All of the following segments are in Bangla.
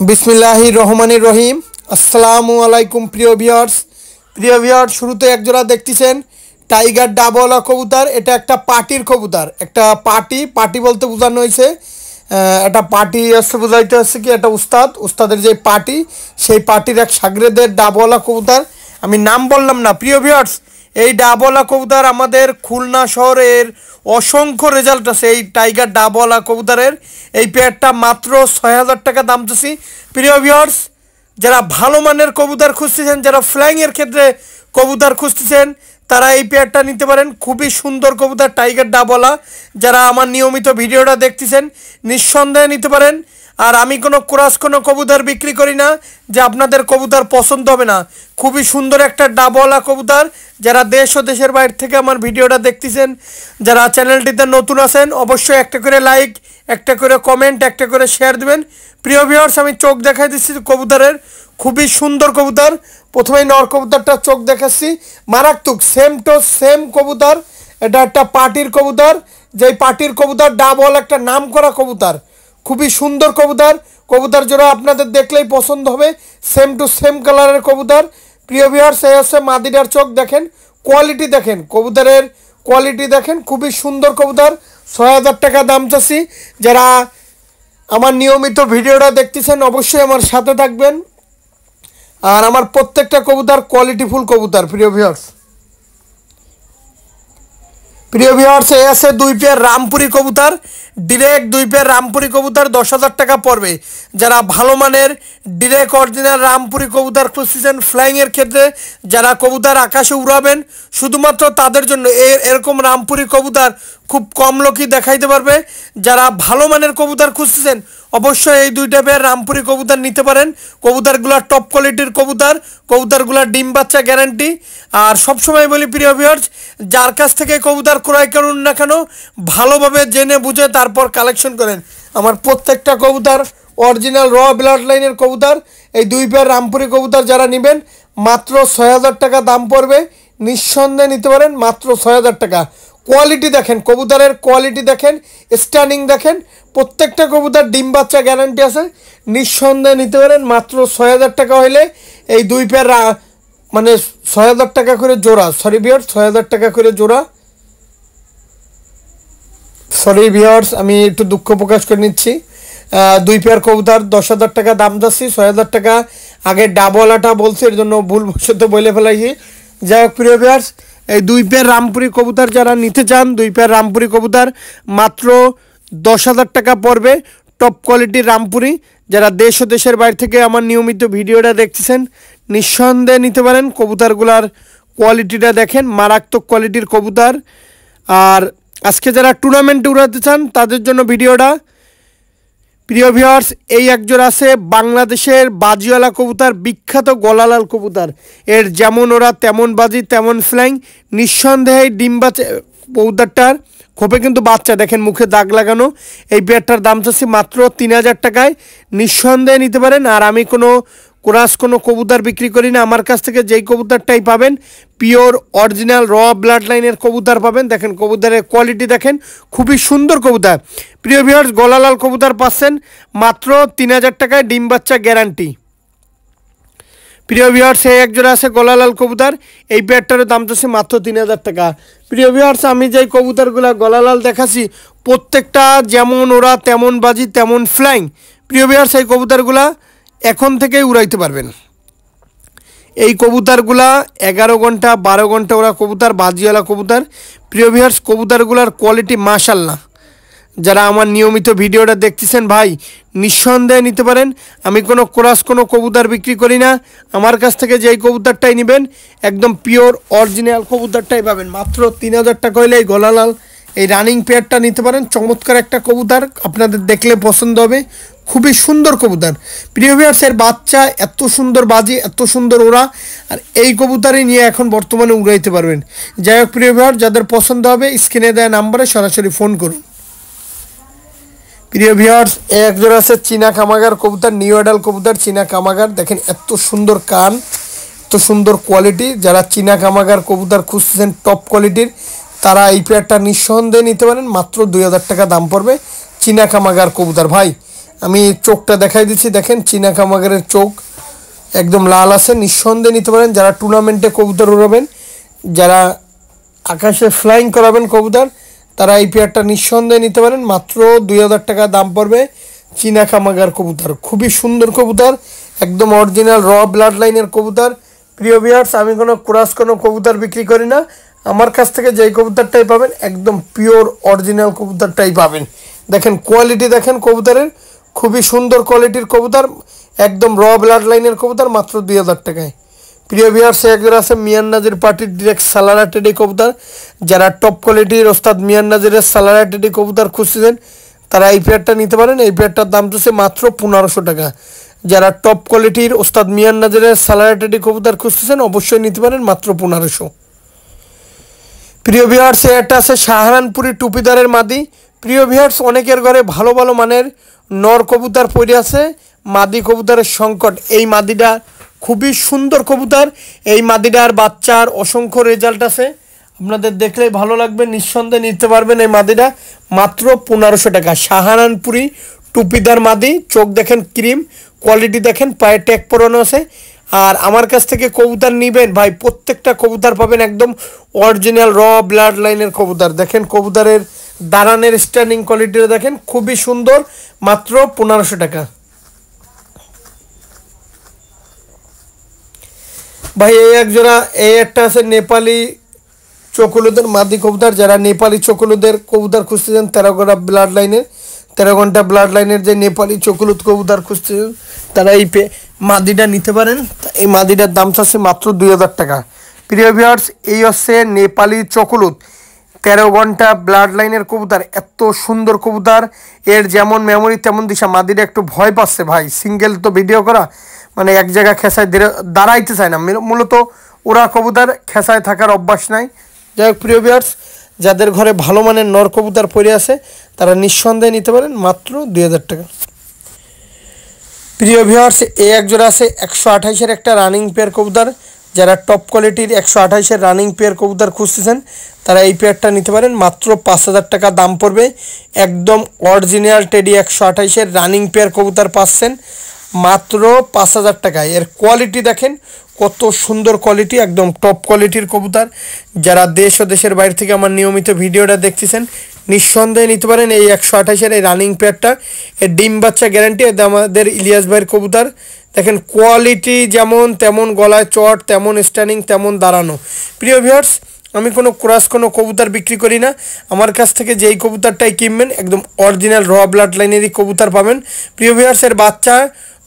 বিসমিল্লাহির রহমানির রহিম। আসসালামু আলাইকুম প্রিয় ভিউয়ার্স, শুরুতে একজোড়া দেখতেছেন টাইগার ডাবওয়ালা কবুতর। এটা একটা পার্টির কবুতর, একটা পার্টি বলতে বোঝানো হয়েছে একটা পার্টি আসছে, বোঝাইতে হচ্ছে কি একটা উস্তাদের যে পার্টি, সেই পার্টির এক সাগরেদের ডাবওয়ালা কবুতর। আমি নাম বললাম না প্রিয় ভিউয়ার্স। এই ডাবওয়ালা কবুতর আমাদের খুলনা শহরের অসংখ্য রেজাল্ট আছে এই টাইগার ডাবওয়ালা কবুতরের। এই পেয়ারটা মাত্র ৬,০০০ টাকা দাম চাচ্ছি প্রিয় ভিউয়ার্স। যারা ভালো মানের কবুতর খুঁজতেছেন, যারা ফ্লাইংয়ের ক্ষেত্রে কবুতর খুঁজতেছেন, তারা এই পেয়ারটা নিতে পারেন। খুবই সুন্দর কবুতর টাইগার ডাবওয়ালা। যারা আমার নিয়মিত ভিডিওটা দেখতেছেন নিঃসন্দেহে নিতে পারেন। আর আমি কোনো কবুতর বিক্রি করি না যে আপনাদের কবুতর পছন্দ হবে না। খুবই সুন্দর একটা ডাবওয়ালা কবুতর। যারা দেশ ও দেশের বাইরে থেকে আমার ভিডিওটা দেখতেছেন, যারা চ্যানেলটিতে নতুন আছেন, অবশ্যই একটা করে লাইক, একটা করে কমেন্ট, একটা করে শেয়ার দেবেন। প্রিয় ভিউয়ার্স, আমি চোখ দেখাই দিচ্ছি কবুতরের। খুবই সুন্দর কবুতর। প্রথমেই নর কবুতরটা চোখ দেখাচ্ছি, মারাত্মক সেম টু সেম কবুতর। এটা একটা পার্টির কবুতর, যেই পার্টির কবুতর ডাবওয়ালা একটা নাম করা কবুতর। খুবই সুন্দর কবুতর। কবুতর জোড়া আপনাদের দেখলেই পছন্দ হবে, সেম টু সেম কালারের কবুতর। প্রিয় ভিউয়ার্স, এই হচ্ছে মাদিটার চোখ। দেখেন কোয়ালিটি, দেখেন কবুতরের কোয়ালিটি দেখেন। খুবই সুন্দর কবুতর। ৬,০০০ টাকা দাম চাচ্ছি। যারা আমার নিয়মিত ভিডিওটা দেখতেছেন অবশ্যই আমার সাথে থাকবেন। আর আমার প্রত্যেকটা কবুতর কোয়ালিটিফুল কবুতর প্রিয় ভিউয়ার্স, এই আছে 2 পেয়ার রামপুরি কবুতর। ডিরেক্ট 2 পেয়ার রামপুরি কবুতর ১০,০০০ টাকা পড়বে। যারা ভালো মানের ডিরেক্ট অরিজিনাল রামপুরি কবুতর খুঁজতেছেন ফ্লাইংয়ের ক্ষেত্রে, যারা কবুতর আকাশে উড়াবেন, শুধুমাত্র তাদের জন্য এরকম রামপুরি কবুতর খুব কম লোকই দেখাইতে পারবে। যারা ভালো মানের কবুতর খুঁজতেছেন অবশ্যই এই 2টা পেয়ার রামপুরি কবুতর নিতে পারেন। কবুতরগুলো টপ কোয়ালিটির কবুতর। কবুতরগুলো ডিম বাচ্চা গ্যারান্টি। আর সবসময় বলি প্রিয় ভিউয়ার্স, যার কাছ থেকে কবুতর ক্রয় করুন না কেন, ভালোভাবে জেনে বুঝে তারপর কালেকশন করেন। আমার প্রত্যেকটা কবুতর অরিজিনাল র ব্লাড লাইনের কবুতর। এই 2 পেয়ার রামপুরি কবুতর যারা নেবেন মাত্র ৬,০০০ টাকা দাম পড়বে। নিঃসন্দেহে নিতে পারেন মাত্র ৬,০০০ টাকা। কোয়ালিটি দেখেন, কবুতরের কোয়ালিটি দেখেন, স্ট্যান্ডিং দেখেন। প্রত্যেকটা কবুতর ডিম বাচ্চা গ্যারান্টি আছে। নিঃসন্দেহে নিতে পারেন মাত্র ৬,০০০ টাকা হইলে এই 2 পেয়ার, মানে ৬,০০০ টাকা করে জোড়া। সরি ভিউয়ার্স, ৬,০০০ টাকা করে জোড়া। সরি ভিউয়ার্স, আমি একটু দুঃখ প্রকাশ করে নিচ্ছি। 2 পেয়ার কবুতর ১০,০০০ টাকা দাম যাচ্ছি। ৬,০০০ টাকা আগে ডাবওয়ালাটা বলছি, এর জন্য ভুলবশত বলে ফেলাইছি। যাই হোক প্রিয় ভিউয়ার্স, এই 2 পেয়ার রামপুরি কবুতর যারা নিতে চান, 2 পেয়ার রামপুরি কবুতর মাত্র ১০,০০০ টাকা পড়বে। টপ কোয়ালিটির রামপুরি। যারা দেশ ও দেশের বাইরে থেকে আমার নিয়মিত ভিডিওটা দেখতেছেন নিঃসন্দেহে নিতে পারেন। কবুতরগুলার কোয়ালিটিটা দেখেন, মারাত্মক কোয়ালিটির কবুতর। আর আজকে যারা টুর্নামেন্টে উড়াতে চান তাদের জন্য ভিডিওটা। প্রিয় ভিউয়ার্স, এই একজোড়া আছে বাংলাদেশের বাজিওয়ালা কবুতর, বিখ্যাত গলালাল কবুতর। এর যেমন ওরা তেমন বাজি তেমন ফ্লাইং। নিঃসন্দেহে ডিম বাচ্চা কবুতরটার খোপে কিন্তু বাচ্চা দেখেন, মুখে দাগ লাগানো। এই পেয়ারটার দাম চাচ্ছি মাত্র ৩,০০০ টাকায়। নিঃসন্দেহে নিতে পারেন। আর আমি কোনো কবুতর বিক্রি করি না। আমার কাছ থেকে যেই কবুতরটাই পাবেন পিওর অরিজিনাল র ব্লাড লাইনের কবুতর পাবেন। দেখেন কবুতরের কোয়ালিটি দেখেন, খুবই সুন্দর কবুতর। প্রিয় ভিউয়ার্স, গলালাল কবুতর পাচ্ছেন মাত্র ৩,০০০ টাকায়, ডিম বাচ্চা গ্যারান্টি। প্রিয় ভিউয়ার্স, এই একজোড়া আছে গলালাল কবুতর। এই পেয়ারটারও দাম চাচ্ছি মাত্র ৩,০০০ টাকা। প্রিয় ভিউয়ার্স, আমি যেই কবুতরগুলো গলালাল দেখাচ্ছি প্রত্যেকটা যেমন ওরা তেমন বাজি তেমন ফ্লাইং। প্রিয় ভিউয়ার্স, এই কবুতরগুলা এখন থেকেই উড়াইতে পারবেন। এই কবুতরগুলা 11 ঘন্টা 12 ঘন্টা ওরা কবুতর, বাজিওয়ালা কবুতর। প্রিয় ভিউয়ার্স, কবুতরগুলার কোয়ালিটি মাশাআল্লাহ। যারা আমার নিয়মিত ভিডিওটা দেখতেছেন ভাই নিঃসন্দেহে নিতে পারেন। আমি কোনো কবুতর বিক্রি করি না। আমার কাছ থেকে যেই কবুতরটাই নেবেন একদম পিওর অরিজিনাল কবুতরটাই পাবেন। মাত্র ৩,০০০ টাকা হইলে এই গলালাল এই রানিং পেয়ারটা নিতে পারেন। চমৎকার একটা কবুতর, আপনাদের দেখলে পছন্দ হবে। খুবই সুন্দর কবুতর। প্রিয় ভিউয়ার্স, এর বাচ্চা এত সুন্দর বাজি, এত সুন্দর ওরা। আর এই কবুতরই নিয়ে এখন বর্তমানে উড়াইতে পারবেন। যাই হোক প্রিয় ভিউয়ার্স, যাদের পছন্দ হবে স্ক্রিনে দেওয়া নাম্বারে সরাসরি ফোন করুন। প্রিয় ভিউয়ার্স, এক জোড়া আছে চীনা কামাগার কবুতর, নিউ অ্যাডাল কবুতর চীনা কামাগার। দেখেন এত সুন্দর কান, এত সুন্দর কোয়ালিটি। যারা চীনা কামাগার কবুতর খুঁজছেন টপ কোয়ালিটির, তারা এই পেয়ারটা নিঃসন্দেহে নিতে পারেন। মাত্র ২,০০০ টাকা দাম পড়বে। চীনা কামাগার কবুতর ভাই আমি চোখটা দেখাই দিচ্ছি, দেখেন চীনা কামাগারের চোখ একদম লাল আছে, নিঃসন্দেহে নিতে পারেন। যারা টুর্নামেন্টে কবুতর উড়াবেন, যারা আকাশে ফ্লাইং করাবেন কবুতর, তারা এই পেয়ারটা নিঃসন্দেহে নিতে পারেন। মাত্র 2000 টাকা দাম পড়বে। চীনা কামাগার কবুতর, খুবই সুন্দর কবুতর, একদম অরিজিনাল র ব্লাড লাইনের কবুতর। প্রিয় ভিউয়ার্স, আমি কোনো ক্রস কোনো কবুতর বিক্রি করি না। আমার কাছ থেকে যেই কবুতরটাই পাবেন একদম পিওর অরিজিনাল কবুতরটাই পাবেন। দেখেন কোয়ালিটি, দেখেন কবুতরের খুবই সুন্দর কোয়ালিটির কবুতর, একদম র ব্লাড লাইনের কবুতর, মাত্র 2000 টাকায়। প্রিয় ভিউয়ার্স, একজন আছে মিয়ান নাজির পার্টির ডিরেক্ট সালারা টেডি কবুতর। যারা টপ কোয়ালিটির ওস্তাদ মিয়ান নাজিরের সালারা টেডি কবুতর খুঁজছিলেন, তারা এই পেয়ারটা নিতে পারেন। এই পেয়ারটার দাম চলছে মাত্র 1500 টাকা। যারা টপ কোয়ালিটির ওস্তাদ মিয়ান নাজিরের সালারা টেডি কবুতর খুঁজতেছেন, অবশ্যই নিতে পারেন মাত্র 1500। প্রিয় ভিউয়ার্স, একটা আছে শাহরানপুরি টুপিদারের মাদি। প্রিয় ভিউয়ার্স, অনেকের ঘরে ভালো ভালো মানের নর কবুতর পড়ে আছে, মাদি কবুতরের সংকট। এই মাদিটা খুবই সুন্দর কবুতর, এই মাদিটার বাচ্চার অসংখ্য রেজাল্ট আছে, আপনাদের দেখলেই ভালো লাগবে, নিঃসন্দেহে নিতে পারবেন। এই মাদিটা মাত্র 1500 টাকা। শাহরানপুরি টুপিদার মাদি, চোখ দেখেন ক্রিম, কোয়ালিটি দেখেন, পায়ে ট্যাগ পরানো আছে। আর আমার কাছ থেকে কবুতর নিবেন ভাই, প্রত্যেকটা কবুতর পাবেন একদম অরিজিনাল র ব্লাড লাইনের কবুতর। দেখেন কবুতরের দাঁড়ানের স্ট্যান্ডিং কোয়ালিটিটা দেখেন, খুবই সুন্দর, মাত্র 1500 টাকা। ভাই এই এক জোড়া, এই একটা আছে নেপালি চকলুদের মাদি কবুতর। যারা নেপালি চকলুদের কবুতর খুঁজতেছেন, 13 ঘন্টা ব্লাড লাইনের, 13 ঘন্টা ব্লাড লাইনের যে নেপালি চকলুদ কবুতর খুঁজতেছেন, তারা এই মাদিটা নিতে পারেন। এই মাদিটার দাম চাচ্ছে মাত্র 2000 টাকা। প্রিয় ভিউয়ার্স, এই হচ্ছে নেপালি চকলুদ, 13 ঘন্টা ব্লাড লাইনের কবুতর, এত সুন্দর কবুতর, এর যেমন মেমোরি তেমন দিশা। মাদিটা একটু ভয় পাচ্ছে ভাই, সিঙ্গেল তো ভিডিও করা, মানে এক জায়গায় খেসায় দাঁড়াইতে চায় না। মূলত ওরা কবুতর খেসায় থাকার অভ্যাস নাই। যাই হোক প্রিয় ভিউয়ার্স, যাদের ঘরে ভালো মানের নর কবুতর পড়ে আছে, তারা নিঃসন্দেহে নিতে পারেন মাত্র 2000 টাকা। প্রিয় ভিউয়ার্স, এই এক জোড়া আছে 128-এর একটা রানিং পেয়ার কবুতর। যারা টপ কোয়ালিটির 128-এর রানিং পেয়ার কবুতর খুঁজতেছেন, তারা এই পেয়ারটা নিতে পারেন। মাত্র 5000 টাকা দাম পড়বে। একদম অরিজিনাল টেডি 128-এর রানিং পেয়ার কবুতর পাচ্ছেন মাত্র 5000 টাকায়। এর কোয়ালিটি দেখেন কত সুন্দর কোয়ালিটি, একদম টপ কোয়ালিটির কবুতর। যারা দেশ ও দেশের বাইরে থেকে আমার নিয়মিত ভিডিওটা দেখতেছেন, নিঃসন্দেহে নিতে পারেন এই 128-এর এই রানিং পেয়ারটা। এর ডিম বাচ্চা গ্যারান্টি। আমাদের ইলিয়াস ভাইয়ের কবুতর, দেখেন কোয়ালিটি যেমন তেমন, গলায় চট তেমন, স্ট্যান্ডিং তেমন, দাঁড়ানো। প্রিয় ভিউয়ার্স, আমি কোনো ক্রস কোনো কবুতর বিক্রি করি না। আমার কাছ থেকে যেই কবুতরটাই কিনবেন একদম অরিজিনাল র ব্লাড লাইনেরই কবুতর পাবেন। প্রিয় ভিউয়ার্স, এর বাচ্চা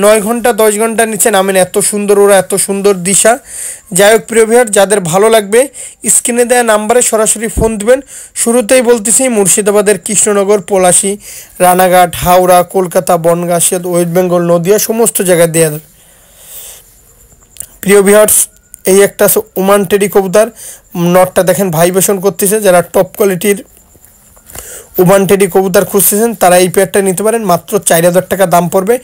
9 ঘন্টা 10 ঘন্টা নিচে নামেন, এত সুন্দর ওরা, এত সুন্দর দিশা। যাই হোক প্রিয় ভিউয়ার্স, যাদের ভালো লাগবে স্ক্রিনে দেওয়া নাম্বারে সরাসরি ফোন দিবেন। শুরুতেই বলতেছি, মুর্শিদাবাদের কৃষ্ণনগর, পলাশী, রানাঘাট, হাওড়া, কলকাতা, বনগাঁ, ওয়েস্ট বেঙ্গল, নদিয়া, সমস্ত জায়গায় দেওয়া যাবে। প্রিয় ভিউয়ার্স, এই একটা ওমান টেডি কবুতর, নটটা দেখেন ভাইব্রেশন করতেছে। যারা টপ কোয়ালিটির ওমান টেডি কবুতর খুঁজতেছেন, তারা এই পেয়ারটা নিতে পারেন। মাত্র 4000 টাকা দাম পড়বে।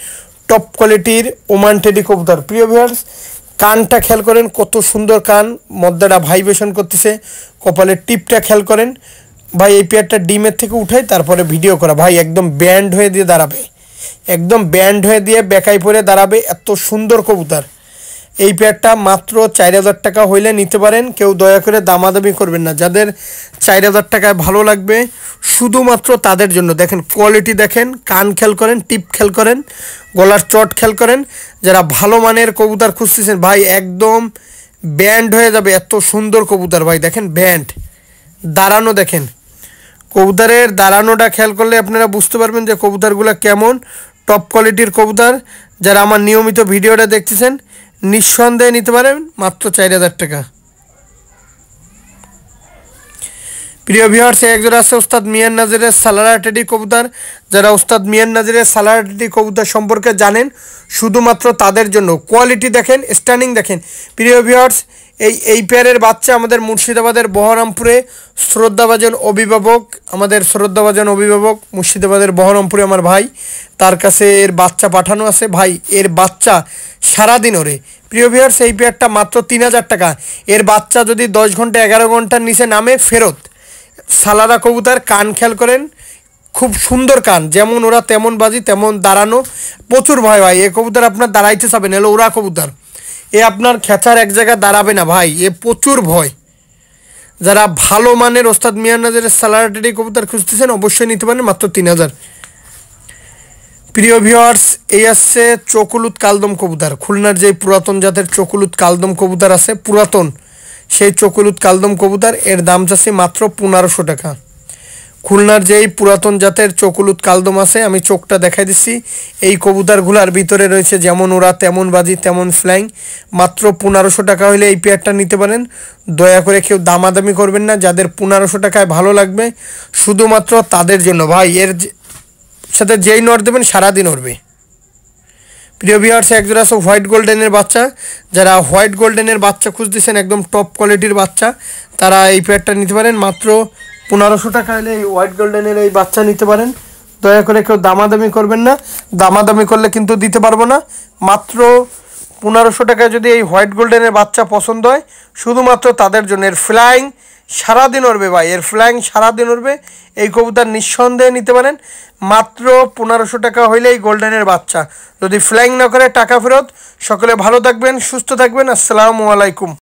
টপ কোয়ালিটির ওমান টেডি কবুতর। প্রিয় ভিউয়ার্স, কানটা খেয়াল করেন, কত সুন্দর কান, মধ্যটা ভাইব্রেশন করতেছে, কপালের টিপটা খেয়াল করেন ভাই। এই পেয়ারটা ডিমের থেকে উঠাই তারপরে ভিডিও করা ভাই, একদম ব্যান্ড হয়ে দিয়ে দাঁড়াবে, একদম ব্যান্ড হয়ে দিয়ে বেকাই পরে দাঁড়াবে, এত সুন্দর কবুতর। এই পেয়ারটা মাত্র 4000 টাকা হইলে নিতে পারেন। কেউ দয়া করে দামাদামি করবেন না। যাদের 4000 টাকায় ভালো লাগবে শুধুমাত্র তাদের জন্য। দেখেন কোয়ালিটি দেখেন, কান খেয়াল করেন, টিপ খেয়াল করেন, গলার চট খেয়াল করেন। যারা ভালো মানের কবুতর খুঁজতেছেন ভাই, একদম ব্যান্ড হয়ে যাবে, এত সুন্দর কবুতর ভাই। দেখেন ব্যান্ড, দাঁড়ানো দেখেন, কবুতরের দাঁড়ানোটা খেয়াল করলে আপনারা বুঝতে পারবেন যে কবুতরগুলো কেমন টপ কোয়ালিটির কবুতর। যারা আমার নিয়মিত ভিডিওটা দেখতেছেন, নিঃসন্দেহে নিতে পারেন মাত্র 4000 টাকা। প্রিয় ভিউয়ার্স, একজন আছে ওস্তাদ মিয়ান নাজিরের সালারা টেডি কবুতর। যারা ওস্তাদ মিয়ান নাজিরের সালারা টেডি কবুতর সম্পর্কে জানেন, শুধুমাত্র তাদের জন্য। কোয়ালিটি দেখেন, স্ট্যান্ডিং দেখেন। প্রিয় ভিউয়ার্স, এই পেয়ারের বাচ্চা আমাদের মুর্শিদাবাদের বহরমপুরে শ্রদ্ধাভাজন অভিভাবক, আমাদের শ্রদ্ধাভাজন অভিভাবক মুর্শিদাবাদের বহরমপুরে আমার ভাই, তার কাছে এর বাচ্চা পাঠানো আছে ভাই। এর বাচ্চা সারাদিন ওরে। প্রিয় ভিউয়ার্স, এই পেয়ারটা মাত্র 3000 টাকা। এর বাচ্চা যদি 10 ঘন্টা 11 ঘন্টার নিচে নামে ফেরত। সালারা কবুতর, কান খেয়াল করেন, খুব সুন্দর কান, যেমন ওরা তেমন বাজি তেমন দাঁড়ানো, প্রচুর ভয় ভাই। এ কবুতর আপনার দাঁড়াইতে চাবেন, এলো ওরা কবুতর, এ আপনার খেঁচার এক জায়গায় দাঁড়াবে না ভাই, এ প্রচুর ভয়। যারা ভালো মানের ওস্তাদ মিয়ানাজের স্যালারি কবুতর খুঁজতেছেন অবশ্যই নিতে পারেন, মাত্র 3000। প্রিয় ভিউয়ার্স, এই আসছে চকুলুত কালদম কবুতর, খুলনার যে পুরাতন জাতের চকুলুত কালদম কবুতর আছে, পুরাতন সেই চকুলুত কালদম কবুতর, এর দাম যাচ্ছে মাত্র 1500 টাকা। খুলনার যেই পুরাতন জাতের চকুলুত কালদম আছে, আমি চোখটা দেখাই দিচ্ছি, এই কবুতরগুলোর ভিতরে রয়েছে যেমন ওরা তেমন বাজি তেমন ফ্লাইং, মাত্র 1500 টাকা হলে এই পেয়ারটা নিতে পারেন। দয়া করে কেউ দামাদামি করবেন না, যাদের 1500 টাকায় ভালো লাগবে শুধুমাত্র তাদের জন্য ভাই। এর সাথে যেই নর দেবেন সারাদিন উড়বে। প্রিয় ভিউয়ার্স, একজোড়া আছে হোয়াইট গোল্ডেনের বাচ্চা, যারা হোয়াইট গোল্ডেনের বাচ্চা খুঁজতেছেন একদম টপ কোয়ালিটির বাচ্চা, তারা এই পেয়ারটা নিতে পারেন, মাত্র 1500 টাকা হলে এই হোয়াইট গোল্ডেনের এই বাচ্চা নিতে পারেন। দয়া করে কেউ দামাদামি করবেন না, দামাদামি করলে কিন্তু দিতে পারবো না। মাত্র 1500 টাকায় যদি এই হোয়াইট গোল্ডেনের বাচ্চা পছন্দ হয় শুধুমাত্র তাদের জন্য। এর ফ্লাইং সারাদিন উড়বে ভাই, এর ফ্লাইং সারাদিন উড়বে। এই কবুতর নিঃসন্দেহে নিতে পারেন, মাত্র 1500 টাকা হইলে এই গোল্ডেনের বাচ্চা। যদি ফ্লাইং না করে টাকা ফেরত। সকলে ভালো থাকবেন, সুস্থ থাকবেন, আসসালামু আলাইকুম।